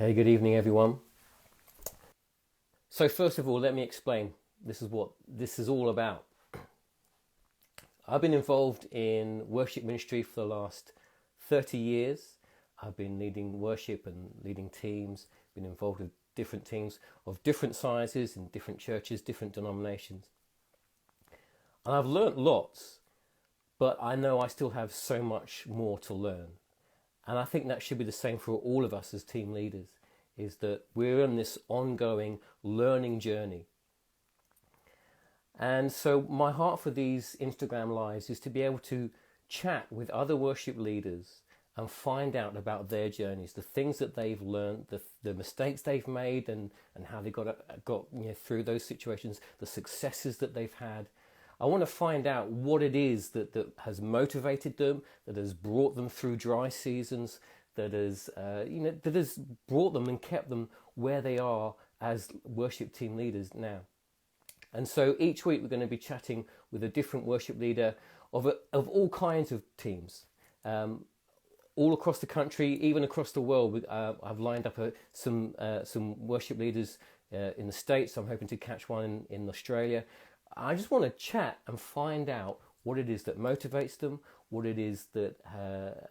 Hey, good evening, everyone. So first of all, let me explain. This is what this is all about. I've been involved in worship ministry for the last 30 years. I've been leading worship and leading teams, been involved with different teams of different sizes in different churches, different denominations. And I've learnt lots, but I know I still have so much more to learn. And I think that should be the same for all of us as team leaders, is that we're on this ongoing learning journey. And so my heart for these Instagram lives is to be able to chat with other worship leaders and find out about their journeys, the things that they've learned, the mistakes they've made, and how they got through those situations, the successes that they've had. I want to find out what it is that has motivated them, that has brought them through dry seasons, that has brought them and kept them where they are as worship team leaders now. And so each week we're going to be chatting with a different worship leader of all kinds of teams, all across the country, even across the world. I've lined up some worship leaders in the States. I'm hoping to catch one in Australia. I just want to chat and find out what it is that motivates them, what it is that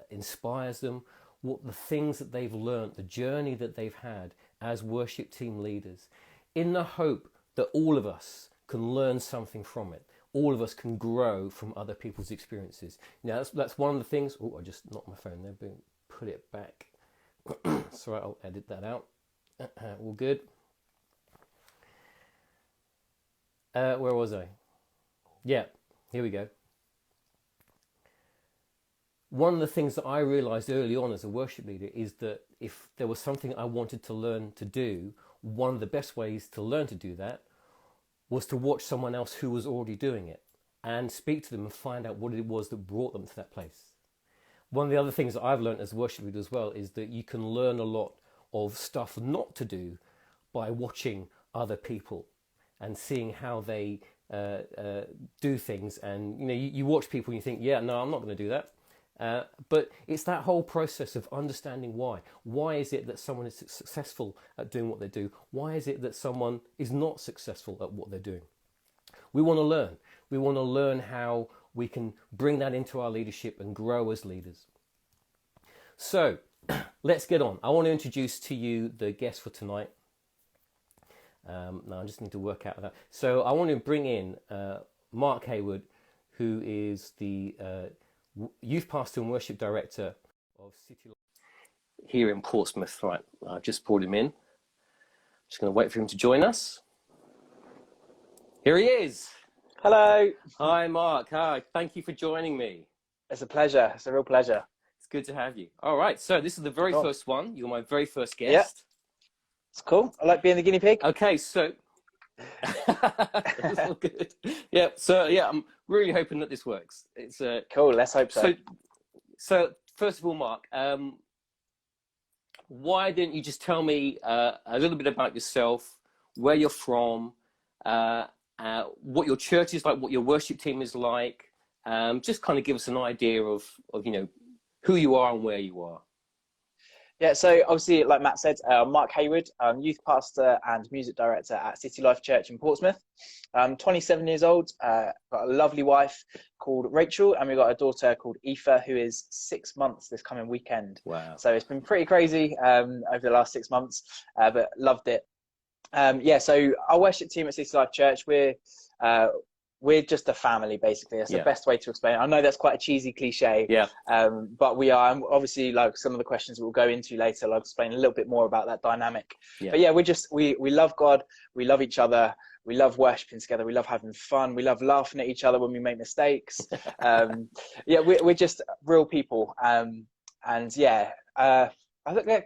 inspires them, what the things that they've learned, the journey that they've had as worship team leaders, in the hope that all of us can learn something from it. All of us can grow from other people's experiences. Now, that's one of the things. Oh, I just knocked my phone there. Boom. Put it back. Sorry, I'll edit that out. All good. Where was I? Yeah, here we go. One of the things that I realised early on as a worship leader is that if there was something I wanted to learn to do, one of the best ways to learn to do that was to watch someone else who was already doing it and speak to them and find out what it was that brought them to that place. One of the other things that I've learned as a worship leader as well is that you can learn a lot of stuff not to do by watching other people and seeing how they do things. And you watch people and you think, yeah, no, I'm not going to do that. But it's that whole process of understanding why. Why is it that someone is successful at doing what they do? Why is it that someone is not successful at what they're doing? We want to learn. We want to learn how we can bring that into our leadership and grow as leaders. So let's get on. I want to introduce to you the guest for tonight. Now I just need to work out that. So I want to bring in Mark Hayward, who is the youth pastor and worship director of City Life here in Portsmouth. Right, I've just brought him in. Just going to wait for him to join us. Here he is. Hello. Hi, Mark. Hi. Thank you for joining me. It's a pleasure. It's a real pleasure. It's good to have you. All right. So this is the very first one. You're my very first guest. Yeah. It's cool. I like being the guinea pig. Okay. So that's all good. Yeah. So yeah, I'm really hoping that this works. It's cool. Let's hope so. So first of all, Mark, why didn't you just tell me a little bit about yourself, where you're from, what your church is like, what your worship team is like? Just kind of give us an idea of who you are and where you are. Yeah, so obviously, like Matt said, Mark Hayward, youth pastor and music director at City Life Church in Portsmouth. 27 years old, got a lovely wife called Rachel, and we've got a daughter called Aoife, who is 6 months this coming weekend. Wow. So it's been pretty crazy over the last 6 months, but loved it. So our worship team at City Life Church, we're just a family, basically. That's the best way to explain it. I know that's quite a cheesy cliche, but we are. Obviously, like some of the questions we'll go into later, I'll explain a little bit more about that dynamic. Yeah. But yeah, we love God, we love each other, we love worshiping together, we love having fun, we love laughing at each other when we make mistakes. We're just real people. I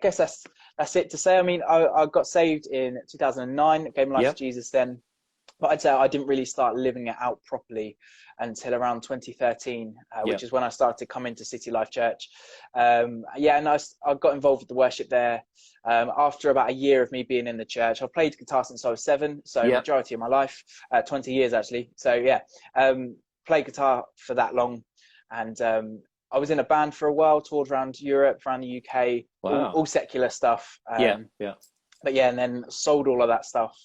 guess that's it to say. I mean, I got saved in 2009, gave my life to Jesus then. But I'd say I didn't really start living it out properly until around 2013, which is when I started to come into City Life Church. And I got involved with the worship there. After about a year of me being in the church, I played guitar since I was 7, so majority of my life, 20 years actually. So played guitar for that long, and I was in a band for a while, toured around Europe, around the UK, Wow. all secular stuff. Yeah. But yeah, and then sold all of that stuff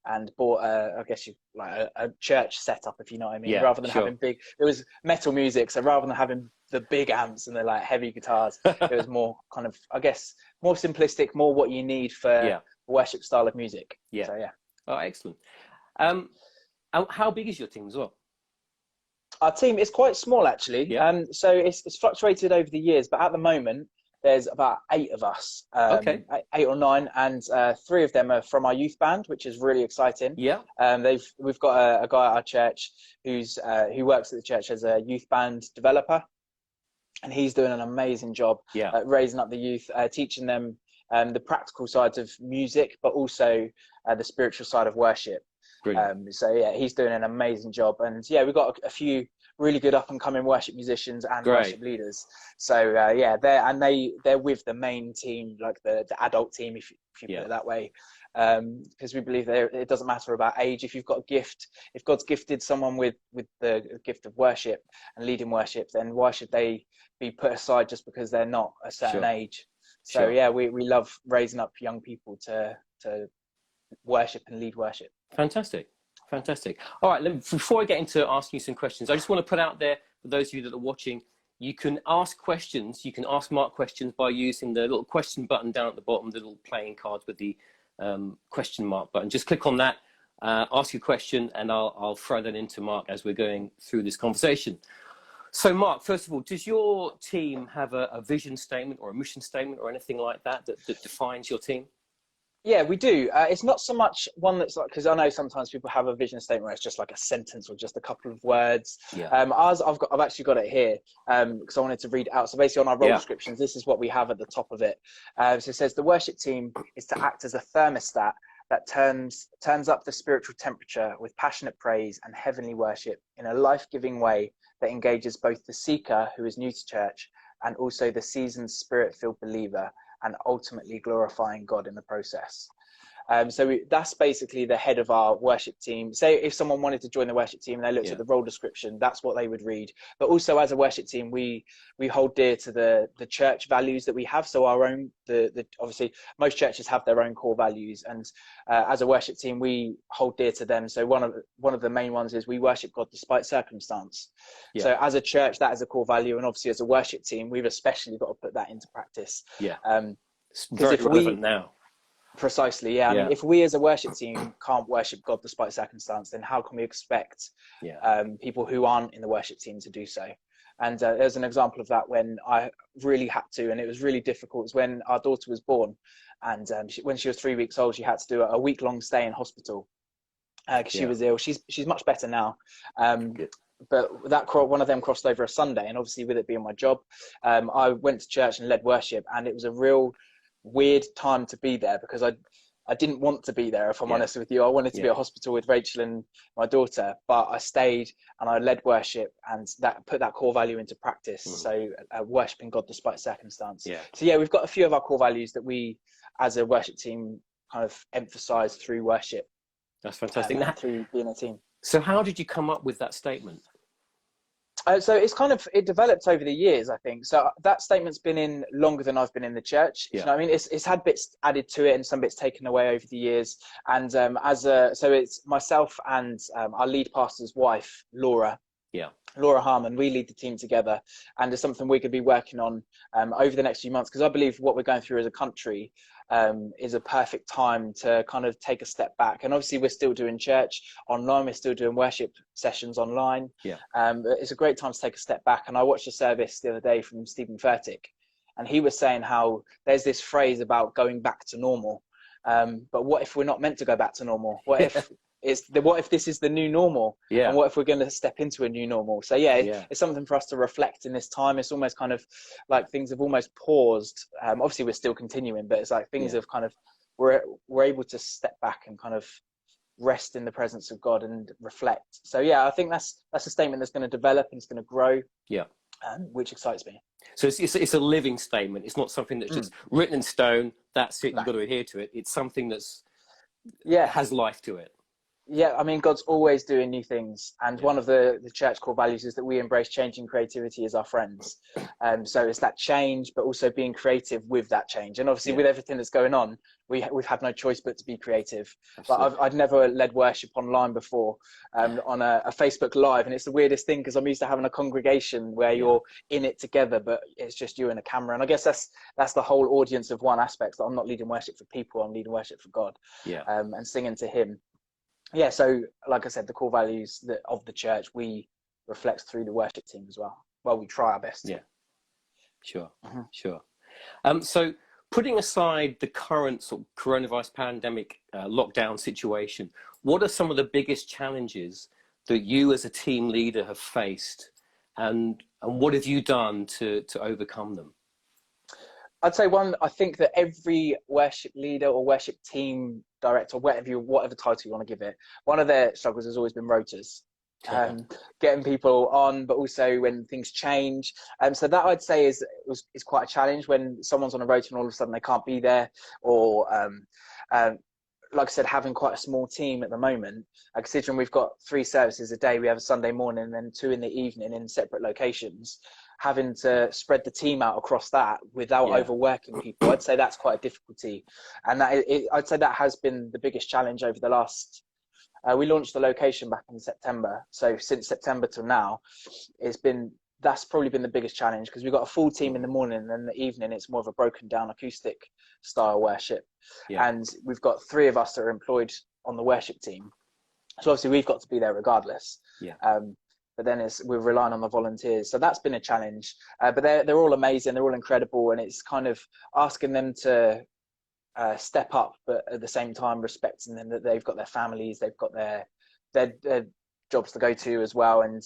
and bought I guess a church setup, if you know what I mean. Yeah, rather than sure. having it was metal music, so rather than having the big amps and the like heavy guitars, it was more kind of, I guess, more simplistic, more what you need for worship style of music. Yeah. So yeah. Oh, excellent. How big is your team as well? Our team is quite small, actually. Yeah. So it's fluctuated over the years, but at the moment there's about 8 of us, Okay. 8 or 9, and 3 of them are from our youth band, which is really exciting. Yeah. We've got a guy at our church who works at the church as a youth band developer, and he's doing an amazing job at raising up the youth, teaching them the practical sides of music, but also the spiritual side of worship. So yeah, he's doing an amazing job, and yeah, we've got a few really good up and coming worship musicians and worship leaders. So yeah, they're with the main team, like the adult team, if you put it that way, because we believe it doesn't matter about age. If you've got a gift, if God's gifted someone with the gift of worship and leading worship, then why should they be put aside just because they're not a certain age? So yeah, we love raising up young people to worship and lead worship. Fantastic. All right, before I get into asking you some questions, I just want to put out there for those of you that are watching, you can ask questions. You can ask Mark questions by using the little question button down at the bottom, the little playing cards with the question mark button. Just click on that, ask your question, and I'll throw that into Mark as we're going through this conversation. So Mark, first of all, does your team have a vision statement or a mission statement or anything like that defines your team? Yeah, we do. It's not so much one that's like, because I know sometimes people have a vision statement where it's just like a sentence or just a couple of words. Ours, I've actually got it here because I wanted to read it out. So basically on our role descriptions, this is what we have at the top of it. So it says the worship team is to act as a thermostat that turns up the spiritual temperature with passionate praise and heavenly worship in a life-giving way that engages both the seeker who is new to church and also the seasoned spirit-filled believer, and ultimately glorifying God in the process. So that's basically the head of our worship team. Say if someone wanted to join the worship team and they looked at the role description, that's what they would read. But also as a worship team, we hold dear to the church values that we have. So our own, obviously most churches have their own core values, and as a worship team, we hold dear to them. So one of the main ones is we worship God despite circumstance. So as a church, that is a core value, and obviously as a worship team, we've especially got to put that into practice. It's very relevant now. Precisely, yeah. I mean, if we as a worship team can't worship God despite circumstance, then how can we expect people who aren't in the worship team to do so? And there's an example of that when I really had to, and it was really difficult. It was when our daughter was born, and when she was 3 weeks old, she had to do a week-long stay in hospital because she was ill. She's much better now. But one of them crossed over a Sunday, and obviously with it being my job, I went to church and led worship, and it was a real weird time to be there because I didn't want to be there, if I'm honest with you. I wanted to be at hospital with Rachel and my daughter, but I stayed and I led worship, and that put that core value into practice. So worshiping God despite circumstance. So yeah, we've got a few of our core values that we as a worship team kind of emphasize through worship. That's fantastic. Through being a team. So how did you come up with that statement? So it developed over the years, I think. So that statement's been in longer than I've been in the church. You know what I mean? It's had bits added to it and some bits taken away over the years. And so it's myself and our lead pastor's wife, Laura Harmon. We lead the team together, and it's something we could be working on over the next few months, because I believe what we're going through as a country is a perfect time to kind of take a step back. And obviously we're still doing church online, we're still doing worship sessions online. But it's a great time to take a step back. And I watched a service the other day from Stephen Furtick, and he was saying how there's this phrase about going back to normal. But what if we're not meant to go back to normal? What if this is the new normal? And what if we're going to step into a new normal? So it's something for us to reflect in this time. It's almost kind of like things have almost paused. Obviously we're still continuing, but it's like things have kind of, we're able to step back and kind of rest in the presence of God and reflect. So I think that's a statement that's going to develop and it's going to grow. Which excites me. So it's a living statement. It's not something that's just written in stone. That's it. You've got to adhere to it. It's something that's has life to it. Yeah, I mean, God's always doing new things. And one of the church core values is that we embrace change and creativity as our friends. So it's that change, but also being creative with that change. And obviously with everything that's going on, we've had no choice but to be creative. Absolutely. But I'd never led worship online before, on a Facebook Live. And it's the weirdest thing because I'm used to having a congregation where you're in it together, but it's just you and a camera. And I guess that's the whole audience of one aspect. That I'm not leading worship for people, I'm leading worship for God, and singing to him. Yeah, so like I said, the core values of the church, we reflect through the worship team as well. Well, we try our best. Yeah, sure. So putting aside the current sort of coronavirus pandemic lockdown situation, what are some of the biggest challenges that you as a team leader have faced, and what have you done to overcome them? I'd say I think that every worship leader or worship team director, whatever title you want to give it, one of their struggles has always been rotas. Getting people on, but also when things change. So that I'd say is quite a challenge when someone's on a rota and all of a sudden they can't be there, or like I said, having quite a small team at the moment. Considering we've got 3 services a day, we have a Sunday morning and then 2 in the evening in separate locations. Having to spread the team out across that without overworking people, I'd say that's quite a difficulty. And I'd say that has been the biggest challenge over the last. We launched the location back in September, so since September till now, that's probably been the biggest challenge, because we've got a full team in the morning, and then in the evening it's more of a broken down acoustic style worship. And we've got 3 of us that are employed on the worship team, so obviously we've got to be there regardless. But then we're relying on the volunteers, so that's been a challenge. But they're all amazing, they're all incredible, and it's kind of asking them to step up, but at the same time respecting them, that they've got their families, they've got their jobs to go to as well, and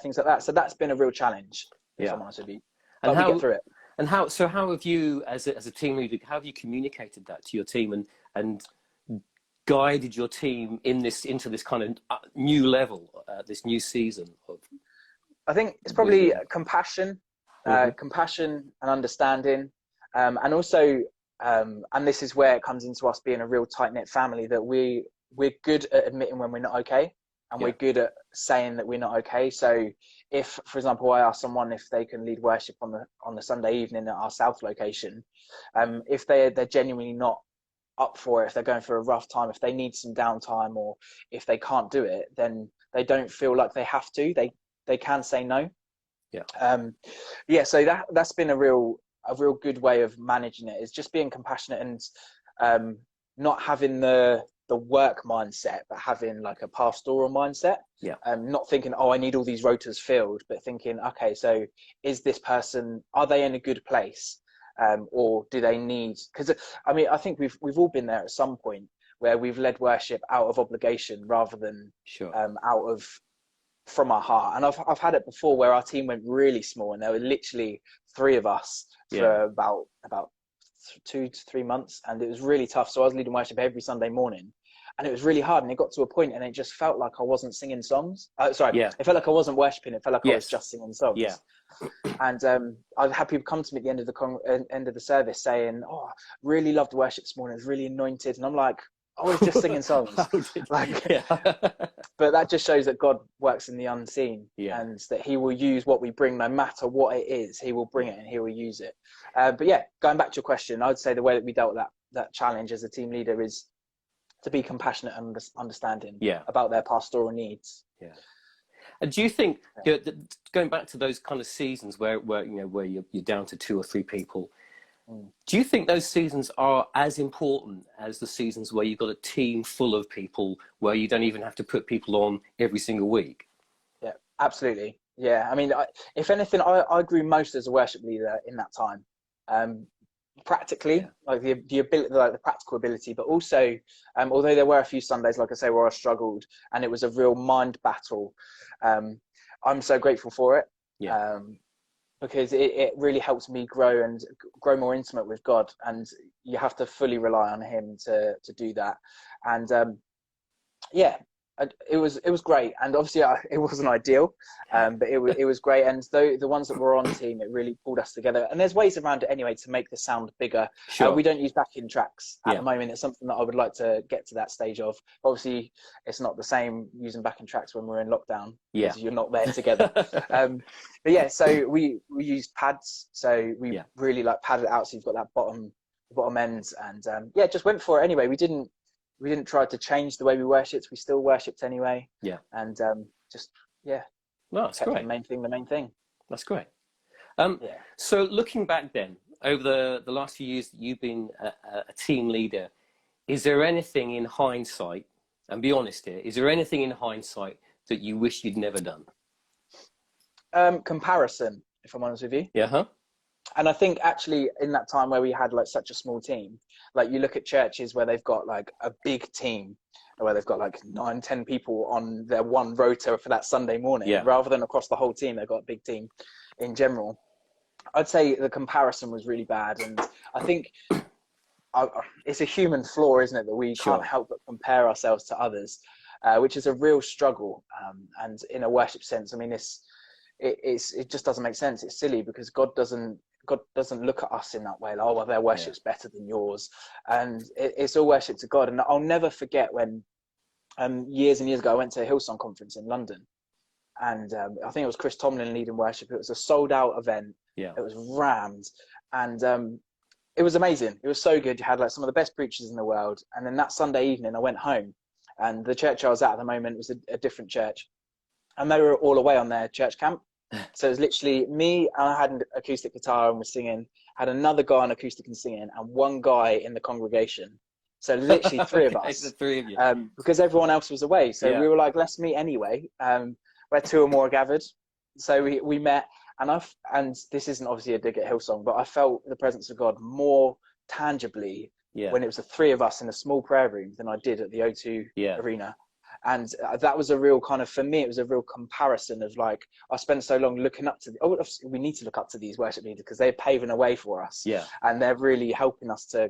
things like that. So that's been a real challenge, if I'm honest with you. But we get through it. And how have you, as a team leader, how have you communicated that to your team and guided your team into this kind of new level, this new season of? I think it's probably compassion, compassion and understanding, and also, and this is where it comes into us being a real tight-knit family, that we're good at admitting when we're not okay, and we're good at saying that we're not okay. So if, for example, I ask someone if they can lead worship on the Sunday evening at our South location, if they're genuinely not up for it, if they're going through a rough time, if they need some downtime, or if they can't do it, then they don't feel like they have to. They can say no. So that's been a real good way of managing it, is just being compassionate and not having the work mindset, but having like a pastoral mindset. Not thinking, I need all these rotas filled, but thinking, okay, so is this person, are they in a good place? Or do they need, because I mean, I think we've all been there at some point where we've led worship out of obligation rather than from our heart. And I've had it before where our team went really small, and there were literally 3 of us for about 2 to 3 months, and it was really tough. So I was leading worship every Sunday morning, and it was really hard, and it got to a point and it just felt like I wasn't singing songs. It felt like I wasn't worshiping, it felt like I was just singing songs. And I've had people come to me at the end of the service saying, really loved the worship this morning, it was really anointed. And I'm like, I was just singing songs. But that just shows that God works in the unseen, and that he will use what we bring, no matter what it is. He will bring it and he will use it. But going back to your question, I'd say the way that we dealt with that challenge as a team leader is to be compassionate and understanding about their pastoral needs. And do you think, going back to those kind of seasons where you're down to 2 or 3 people, do you think those seasons are as important as the seasons where you've got a team full of people, where you don't even have to put people on every single week? Yeah, absolutely. I mean, if anything, I grew most as a worship leader in that time. Practically, like the ability, like the practical ability, but also, although there were a few Sundays, like I say, where I struggled and it was a real mind battle, I'm so grateful for it. Because it really helps me grow more intimate with God, and you have to fully rely on him to do that. And It was great, and obviously it wasn't ideal, but it was great. And the ones that were on team, it really pulled us together. And there's ways around it anyway to make the sound bigger. Sure. We don't use backing tracks at the moment. It's something that I would like to get to that stage of. Obviously, it's not the same using backing tracks when we're in lockdown because you're not there together. But yeah, so we used pads, so we really like padded it out, so you've got that bottom ends, and just went for it anyway. We didn't try to change the way we worshipped. We still worshipped anyway. Yeah. And no, that's great. The main thing. That's great. So looking back then, over the last few years that you've been a team leader, is there anything in hindsight, and be honest here, is there anything in hindsight that you wish you'd never done? Comparison, if I'm honest with you. Yeah. And I think actually in that time where we had like such a small team, like you look at churches where they've got like a big team, where they've got like 9-10 people on their one rota for that Sunday morning, rather than across the whole team, they've got a big team in general. I'd say the comparison was really bad. And I think it's a human flaw, isn't it? That we can't help but compare ourselves to others, which is a real struggle. And in a worship sense, I mean, it just doesn't make sense. It's silly because God doesn't look at us in that way. Like, oh, well, their worship's better than yours. And it's all worship to God. And I'll never forget when years and years ago, I went to a Hillsong conference in London. And I think it was Chris Tomlin leading worship. It was a sold out event. Yeah. It was rammed. And it was amazing. It was so good. You had like some of the best preachers in the world. And then that Sunday evening, I went home. And the church I was at the moment was a different church. And they were all away on their church camp. So it was literally me, and I had an acoustic guitar and was singing, had another guy on acoustic and singing, and one guy in the congregation. So literally three of us. The three of you. Because everyone else was away. So we were like, let's meet anyway, where two or more are gathered. So we met, and this isn't obviously a dig at Hillsong, but I felt the presence of God more tangibly when it was the three of us in a small prayer room than I did at the O2 Arena. And that was a real kind of, for me, it was a real comparison of like, I spent so long looking up to, we need to look up to these worship leaders because they're paving a way for us. Yeah. And they're really helping us to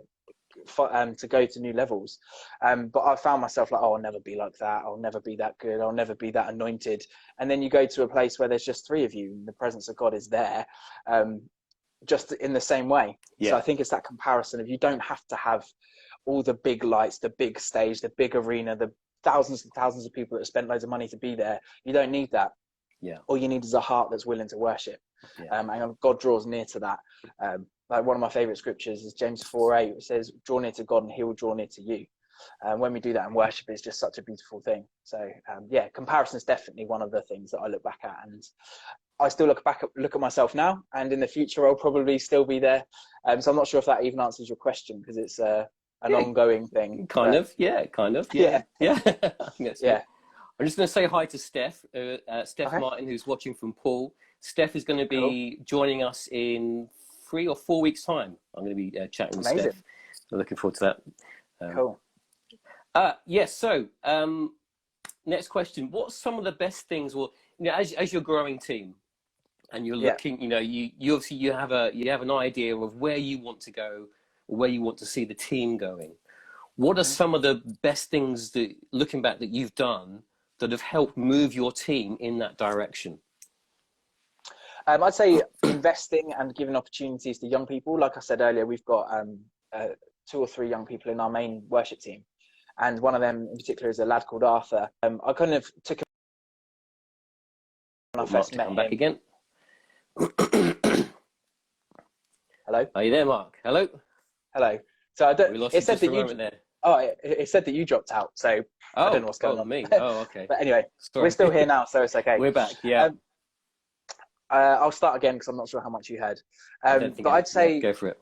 go to new levels. But I found myself like, oh, I'll never be like that. I'll never be that good. I'll never be that anointed. And then you go to a place where there's just three of you and the presence of God is there, just in the same way. Yeah. So I think it's that comparison of, you don't have to have all the big lights, the big stage, the big arena, the thousands and thousands of people that have spent loads of money to be there. You don't need that. Yeah. All you need is a heart that's willing to worship. Yeah. And God draws near to that. Like one of my favorite scriptures is James 4:8, which says, draw near to God and he will draw near to you. And when we do that in worship, it's just such a beautiful thing. So comparison is definitely one of the things that I look back at, and I still look at myself now, and in the future I'll probably still be there. So I'm not sure if that even answers your question, because it's an ongoing thing. Kind of. Yeah. I think that's good. I'm just going to say hi to Steph, Martin, who's watching from Paul. Steph is going to be joining us in 3 or 4 weeks' time. I'm going to be chatting with Steph. So looking forward to that. Cool. So next question. What's some of the best things, well, as you're growing team and you're looking, you obviously you have an idea of where you want to go, or where you want to see the team going. What are some of the best things that, looking back, that you've done that have helped move your team in that direction? I'd say investing and giving opportunities to young people. Like I said earlier, we've got 2 or 3 young people in our main worship team. And one of them in particular is a lad called Arthur. I kind of took him when I first met him. Back again. Hello? Are you there, Mark? Hello? So it said that it said that you dropped out. So I don't know what's going on. Me. Oh, okay. But anyway, we're still here now, so it's okay. We're back. Yeah. I'll start again because I'm not sure how much you heard. I'd say go for it.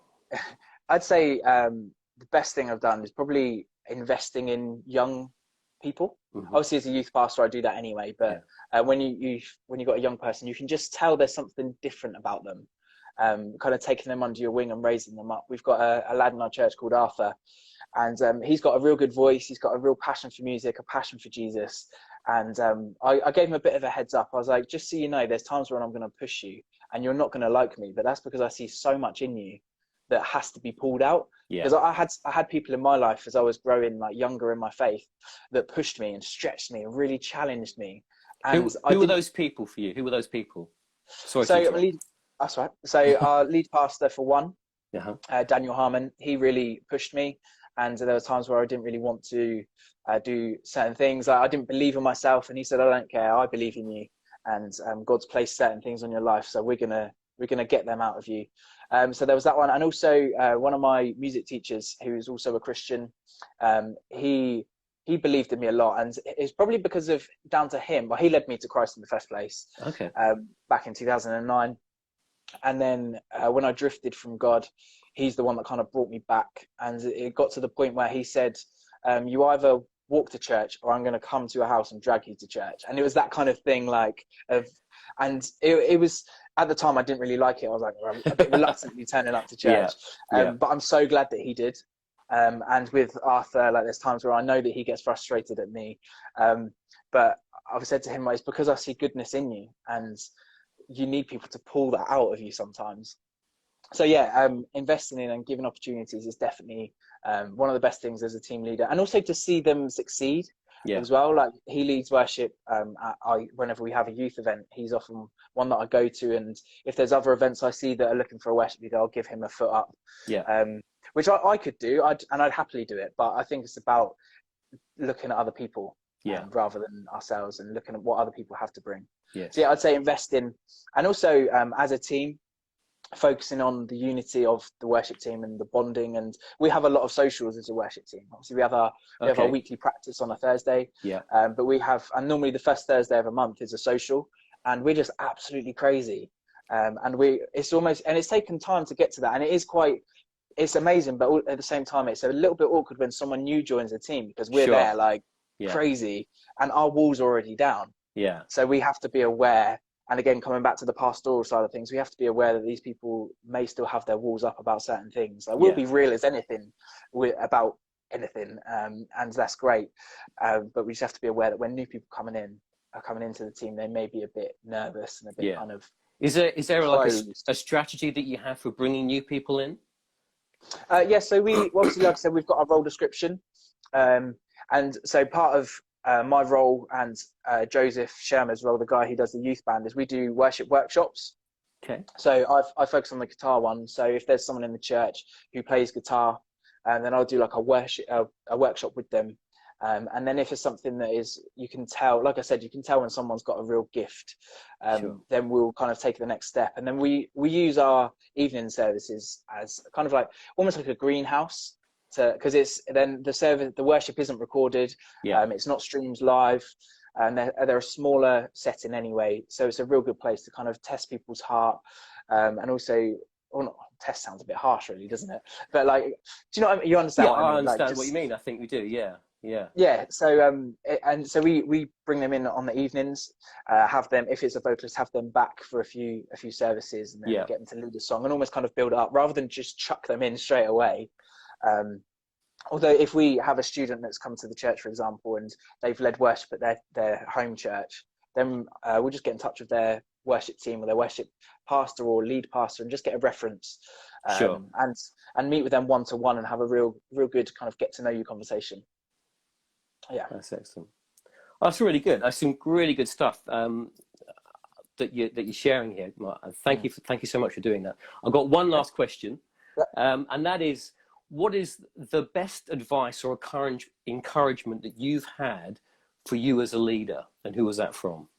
I'd say the best thing I've done is probably investing in young people. Mm-hmm. Obviously, as a youth pastor, I do that anyway. But when you got a young person, you can just tell there's something different about them. Kind of taking them under your wing and raising them up. We've got a lad in our church called Arthur, and he's got a real good voice. He's got a real passion for music, a passion for Jesus. And I gave him a bit of a heads up. I was like, just so you know, there's times when I'm going to push you and you're not going to like me, but that's because I see so much in you that has to be pulled out. Yeah. Because I had people in my life as I was growing like younger in my faith that pushed me and stretched me and really challenged me. And who were those people for you? Who were those people? Sorry to interrupt. That's right. So our lead pastor for one, Daniel Harmon, he really pushed me. And there were times where I didn't really want to do certain things. I didn't believe in myself, and he said, "I don't care. I believe in you, and God's placed certain things on your life. So we're gonna get them out of you." So there was that one, and also one of my music teachers, who is also a Christian, he believed in me a lot, and it's probably because of down to him. Well, he led me to Christ in the first place. Okay. Back in 2009, and then when I drifted from God, he's the one that kind of brought me back. And it got to the point where he said, "You either walk to church, or I'm going to come to your house and drag you to church." And it was that kind of thing, and it was, at the time I didn't really like it. I was like, well, I'm a bit reluctantly turning up to church. But I'm so glad that he did. And with Arthur, like, there's times where I know that he gets frustrated at me. But I've said to him, it's because I see goodness in you, and you need people to pull that out of you sometimes. So investing in and giving opportunities is definitely one of the best things as a team leader, and also to see them succeed as well. Like, he leads worship. Whenever we have a youth event, he's often one that I go to, and if there's other events I see that are looking for a worship leader, I'll give him a foot up. Which I could do, I'd happily do it, but I think it's about looking at other people rather than ourselves, and looking at what other people have to bring. So I'd say invest in, and also as a team, focusing on the unity of the worship team and the bonding. And we have a lot of socials as a worship team. Obviously we have our weekly practice on a Thursday, but we have, and normally the first Thursday of a month is a social, and we're just absolutely crazy. And it's taken time to get to that, and it's amazing, but at the same time it's a little bit awkward when someone new joins the team, because we're there like crazy, and our walls are already down. So we have to be aware. And again, coming back to the pastoral side of things, we have to be aware that these people may still have their walls up about certain things. Like, we'll be real as anything about anything, and that's great. But we just have to be aware that when new people are coming into the team, they may be a bit nervous and a bit kind of. Is there like a strategy that you have for bringing new people in? So we obviously, like I said, we've got our role description, and so part of my role and Joseph Shermer's role, the guy who does the youth band, is we do worship workshops. So I focus on the guitar one. So if there's someone in the church who plays guitar, then I'll do like a workshop with them. And then if it's something that is, you can tell, like I said, you can tell when someone's got a real gift, then we'll kind of take the next step. And then we use our evening services as kind of like almost like a greenhouse, because it's then the worship isn't recorded, it's not streamed live, and they're a smaller setting anyway, so it's a real good place to kind of test people's heart, and also, or not test sounds a bit harsh really, doesn't it, but like, do you know what I mean? You understand what I mean? I understand what you mean. I think we do. So and so we bring them in on the evenings, have them, if it's a vocalist, have them back for a few services, and then get them to lead a song and almost kind of build it up rather than just chuck them in straight away. Although if we have a student that's come to the church, for example, and they've led worship at their home church, then we'll just get in touch with their worship team or their worship pastor or lead pastor and just get a reference, and meet with them one-to-one and have a real good kind of get to know you conversation. That's excellent. That's really good. That's some really good stuff that you're sharing here, Mark. Thank you so much for doing that. I've got one last question, and that is, what is the best advice or encouragement that you've had for you as a leader, and who was that from?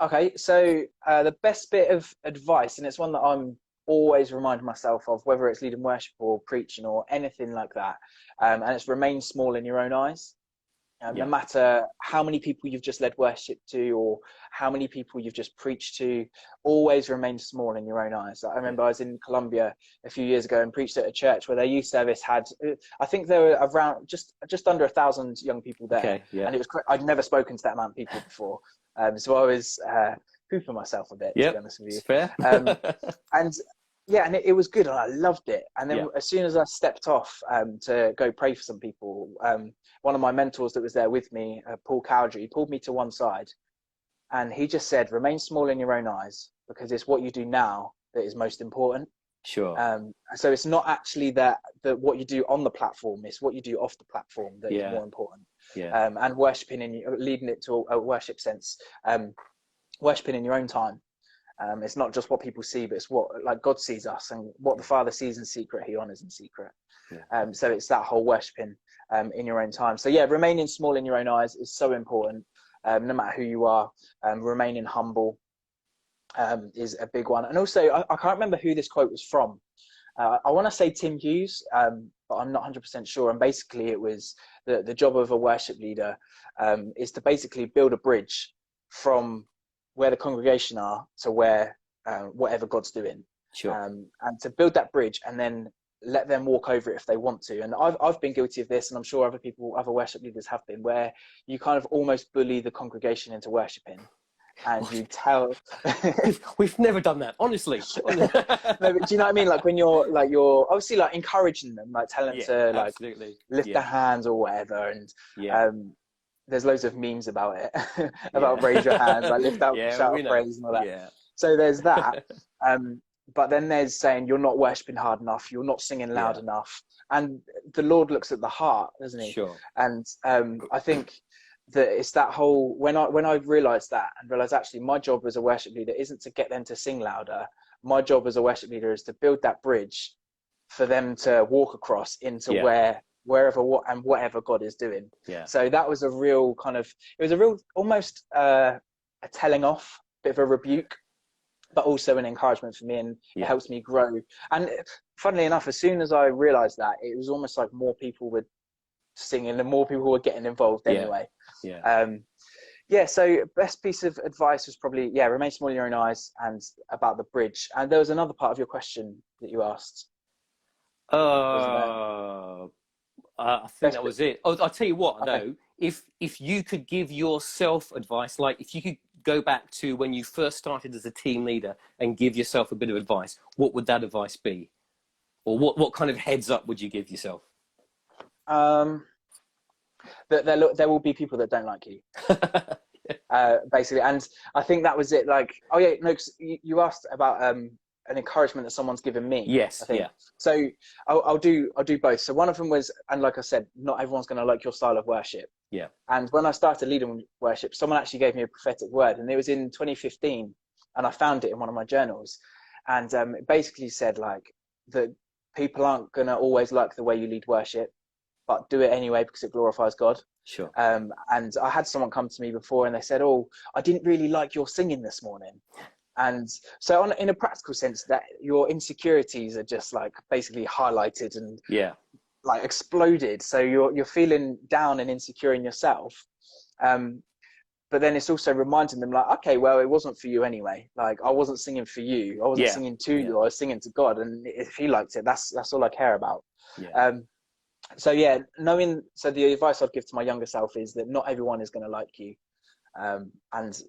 Okay, so the best bit of advice, and it's one that I'm always reminding myself of, whether it's leading worship or preaching or anything like that, and it's remain small in your own eyes. No matter how many people you've just led worship to or how many people you've just preached to, always remain small in your own eyes. I remember I was in Colombia a few years ago and preached at a church where their youth service had, I think there were around just under 1,000 young people there. And it was, I'd never spoken to that amount of people before. So I was pooping myself a bit, to be honest with you. Fair. And it was good, and I loved it. And then as soon as I stepped off to go pray for some people, one of my mentors that was there with me, Paul Cowdery, pulled me to one side, and he just said, remain small in your own eyes, because it's what you do now that is most important. Sure. So it's not actually that what you do on the platform, it's what you do off the platform that is more important. Yeah. And worshiping leading it to a worship sense, worshiping in your own time. It's not just what people see, but it's what like God sees us, and what the Father sees in secret, He honors in secret. Yeah. So it's that whole worshiping in your own time. So yeah, remaining small in your own eyes is so important. No matter who you are, remaining humble is a big one. And also, I can't remember who this quote was from. I want to say Tim Hughes, but I'm not 100% sure. And basically, it was the job of a worship leader is to basically build a bridge from where the congregation are to where whatever God's doing. Sure. And to build that bridge and then let them walk over it if they want to. And I've been guilty of this, and I'm sure other worship leaders have been, where you kind of almost bully the congregation into worshiping. And you tell we've never done that, honestly. No, but do you know what I mean? Like when you're obviously like encouraging them, like telling them to like absolutely lift their hands or whatever. And there's loads of memes about it, about raise your hands, like lift out, shout out praise and all that. Yeah. So there's that. But then there's saying you're not worshiping hard enough, you're not singing loud enough. And the Lord looks at the heart, doesn't He? Sure. And I think that it's that whole, when I realized that and realized actually my job as a worship leader isn't to get them to sing louder. My job as a worship leader is to build that bridge for them to walk across into whatever God is doing. Yeah. So that was a real almost a telling off, bit of a rebuke, but also an encouragement for me, and it helps me grow. And funnily enough, as soon as I realized that, it was almost like more people were singing and more people were getting involved anyway. So best piece of advice was probably remain small in your own eyes, and about the bridge. And there was another part of your question that you asked. I think that was it. I'll tell you what, though, if you could give yourself advice, like if you could go back to when you first started as a team leader and give yourself a bit of advice, what would that advice be? Or what kind of heads up would you give yourself? That there will be people that don't like you, basically. And I think that was it. Like, cause you asked about an encouragement that someone's given me. Yes. I think. So I'll do both. So one of them was, and like I said, not everyone's going to like your style of worship. Yeah. And when I started leading worship, someone actually gave me a prophetic word, and it was in 2015, and I found it in one of my journals, and it basically said like that people aren't going to always like the way you lead worship, but do it anyway because it glorifies God. Sure. And I had someone come to me before and they said, "Oh, I didn't really like your singing this morning." And so in a practical sense, that your insecurities are just like basically highlighted and like exploded. So you're feeling down and insecure in yourself. But then it's also reminding them like, okay, well, it wasn't for you anyway. Like I wasn't singing for you. I wasn't singing to you. I was singing to God. And if He liked it, that's all I care about. So the advice I'd give to my younger self is that not everyone is going to like you. And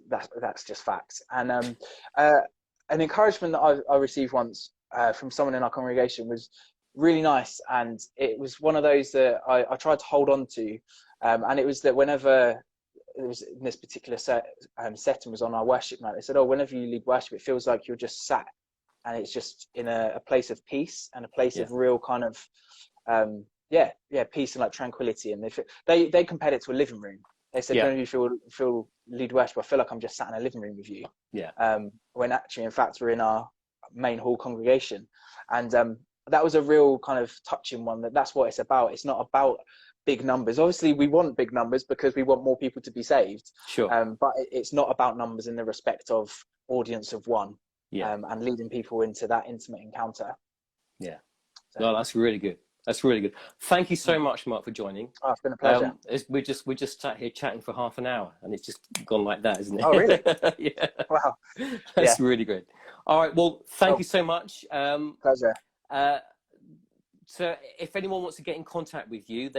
that's just fact. And an encouragement that I received once from someone in our congregation was really nice, and it was one of those that I tried to hold on to, and it was that whenever it was in this particular setting was on our worship night, they said, "Oh, whenever you lead worship, it feels like you're just sat, and it's just in a place of peace and a place of real kind of peace and like tranquility." And they compared it to a living room. They said, "Whenever you feel lead worship, I feel like I'm just sat in a living room with you." When actually, in fact, we're in our main hall congregation. And that was a real kind of touching one. That's what it's about. It's not about big numbers. Obviously, we want big numbers because we want more people to be saved. Sure. But it's not about numbers in the respect of audience of one. And leading people into that intimate encounter. Yeah. So, no, that's really good. That's really good. Thank you so much, Mark, for joining. Oh, it's been a pleasure. We just sat here chatting for half an hour, and it's just gone like that, isn't it? Oh, really? Yeah. Wow. That's really good. All right. Well, thank you so much. Pleasure. So, if anyone wants to get in contact with you,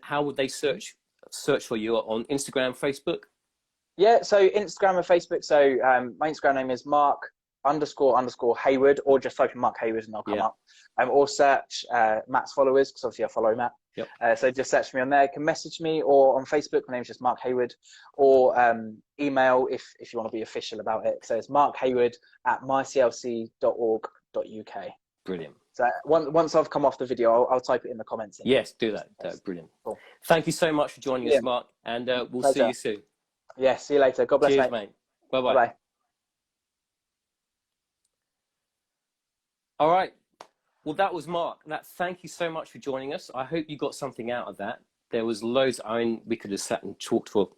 how would they search for you on Instagram, Facebook? Yeah. So Instagram and Facebook. So my Instagram name is Mark__Hayward, or just type in Mark Hayward and I'll come up. Or search Matt's followers, because obviously I follow Matt. So just search me on there. You can message me, or on Facebook, my name's just Mark Hayward, or email if you want to be official about it. So it's markhayward@myclc.org.uk. Brilliant. So once I've come off the video, I'll type it in the comments. Yes, do that. Brilliant. Cool. Thank you so much for joining us, Mark, and we'll see you soon. Yeah, see you later. God bless, Cheers, mate. Bye-bye. Bye-bye. All right. Well, that was Mark. Thank you so much for joining us. I hope you got something out of that. There was loads. I mean, we could have sat and talked for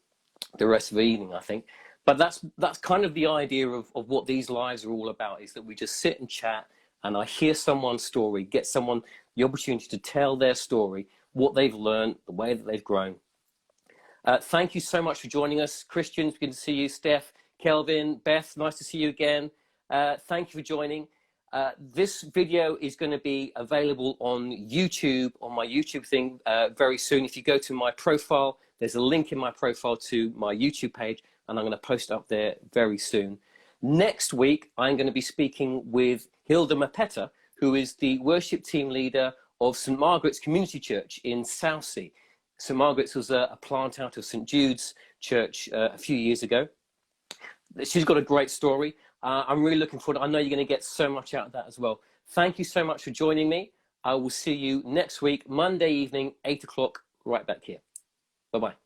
the rest of the evening, I think. But that's kind of the idea of what these lives are all about, is that we just sit and chat, and I hear someone's story, get someone the opportunity to tell their story, what they've learned, the way that they've grown. Thank you so much for joining us. Christian, good to see you. Steph, Kelvin, Beth, nice to see you again. Thank you for joining. This video is going to be available on YouTube, on my YouTube thing, very soon. If you go to my profile, there's a link in my profile to my YouTube page, and I'm going to post up there very soon. Next week, I'm going to be speaking with Hilda Mapetta, who is the worship team leader of St. Margaret's Community Church in Southsea. St. Margaret's was a plant out of St. Jude's Church a few years ago. She's got a great story. I'm really looking forward. I know you're going to get so much out of that as well. Thank you so much for joining me. I will see you next week, Monday evening, 8 o'clock, right back here. Bye-bye.